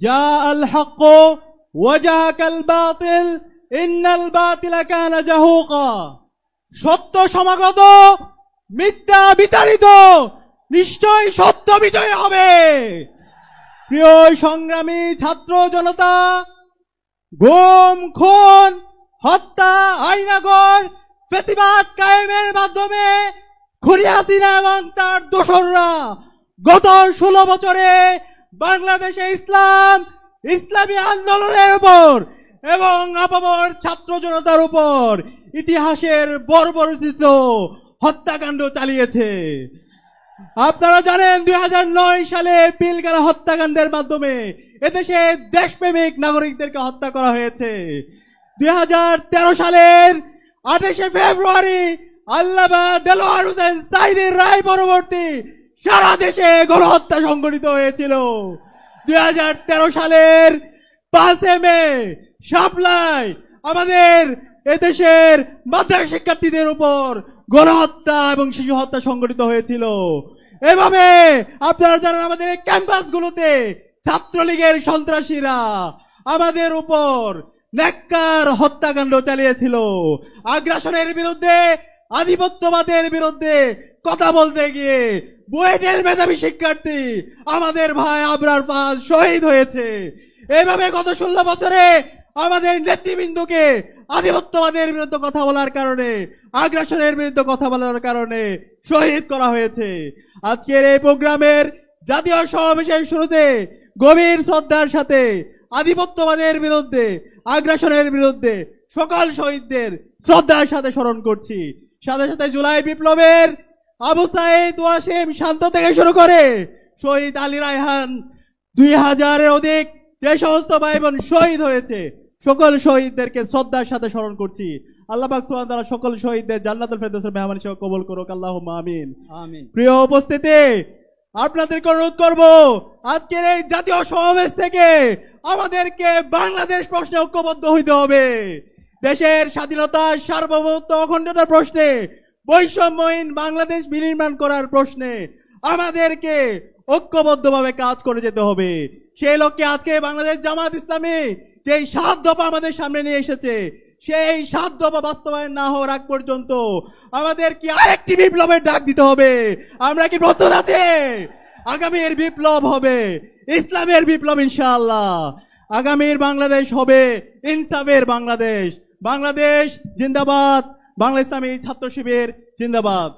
জাআল হক ওয়া জাহাকাল বাতিল ইন্নাল বাতিলা কানা জাহুকা। সত্য সমাগত, মিথ্যা বিতাড়িত, নিশ্চয় সত্য বিজয় হবে। প্রিয় সংগ্রামী ছাত্র জনতা, গুম, খুন, হত্যা, আইনাগর, ফ্যাসিবাদ কায়েমের মাধ্যমে খুনি হাসিনা এবং তার দোসররা গত 16 বছরে বাংলাদেশে ইসলামী আন্দোলনের উপর এবং আপামর ছাত্র জনতার উপর ইতিহাসের বর্বরোচিত হত্যাকাণ্ড চালিয়েছে। আপনারা জানেন 2009 সালে পিলখানা হত্যাকাণ্ডের মাধ্যমে এদেশে দেশপ্রেমিক নাগরিকদেরকে হত্যা করা হয়েছে। 2013 সালের 28শে ফেব্রুয়ারি আল্লামা দেলোয়ার হোসেন সাঈদীর রায় পরবর্তী সারা দেশে গণহত্যা সংঘটিত হয়েছিল। 2013 সালের 5 মে শাপলায় আমাদের এদেশের মাদ্রাসা শিক্ষার্থীদের উপর গণহত্যা এবং শিশু হত্যা সংঘটিত হয়েছিল। এভাবে আপনারা জানেন আমাদের ক্যাম্পাসগুলোতে ছাত্রলীগের সন্ত্রাসীরা আমাদের উপর নেককার হত্যাকাণ্ড চালিয়েছিল। আগ্রাসনের বিরুদ্ধে, আধিপত্যবাদের বিরুদ্ধে কথা বলতে গিয়ে বুয়েটের মেধাবী শিক্ষার্থী আমাদের ভাই আবরার পাল শহীদ হয়েছে। এভাবে গত 16 বছরে আমাদের নেতৃবৃন্দকে আধিপত্যবাদের বিরুদ্ধে কথা বলার কারণে, আগ্রাসনের বিরুদ্ধে কথা বলার কারণে শহীদ করা হয়েছে। আজকের এই প্রোগ্রামের জাতীয় সমাবেশের শুরুতে গভীর শ্রদ্ধার সাথে আধিপত্যবাদের বিরুদ্ধে, আগ্রাসনের বিরুদ্ধে সকল শহীদদের শ্রদ্ধার সাথে স্মরণ করছি। সাথে সাথে জুলাই বিপ্লবের আবু সাঈদ, ওয়াসিম, শান্ত থেকে শুরু করে শহীদ আলী রায়হান 2000-এর অধিক যে সমস্ত ভাই বোন শহীদ হয়েছে, সকল শহীদদেরকে শ্রদ্ধার সাথে স্মরণ করছি। আল্লাহ পাক সুবহানাহু ওয়া তাআলা সকল শহীদদের জান্নাতুল ফেরদৌসের মেহমান হিসেবে কবুল করুক, আল্লাহুম্মা আমিন। আমিন। প্রিয় উপস্থিতি, আপনাদেরকে অনুরোধ করব আজকের এই জাতীয় সমাবেশ থেকে আমাদেরকে বাংলাদেশ প্রশ্নে ঐক্যবদ্ধ হইতে হবে। দেশের স্বাধীনতা, সার্বভৌমত্ব, অখণ্ডতার প্রশ্নে, বৈষম্যহীন বাংলাদেশ বিনির্মাণ করার প্রশ্নে আমাদেরকে ঐক্যবদ্ধভাবে কাজ করে যেতে হবে। সেই লক্ষ্যে আজকে বাংলাদেশ জামাত ইসলামী যেই 7 দফা আমাদের সামনে নিয়ে এসেছে, সেই 7 দফা বাস্তবায়ন না হওয়ার আগ পর্যন্ত আমাদের কি আরেকটি বিপ্লবের ডাক দিতে হবে। আমরা কি প্রস্তুত আছি? আগামীর বিপ্লব হবে ইসলামের বিপ্লব ইনশাআল্লাহ। আগামীর বাংলাদেশ হবে ইনসাফের বাংলাদেশ। বাংলাদেশ জিন্দাবাদ, বাংলা ইসলামী ছাত্র শিবির জিন্দাবাদ।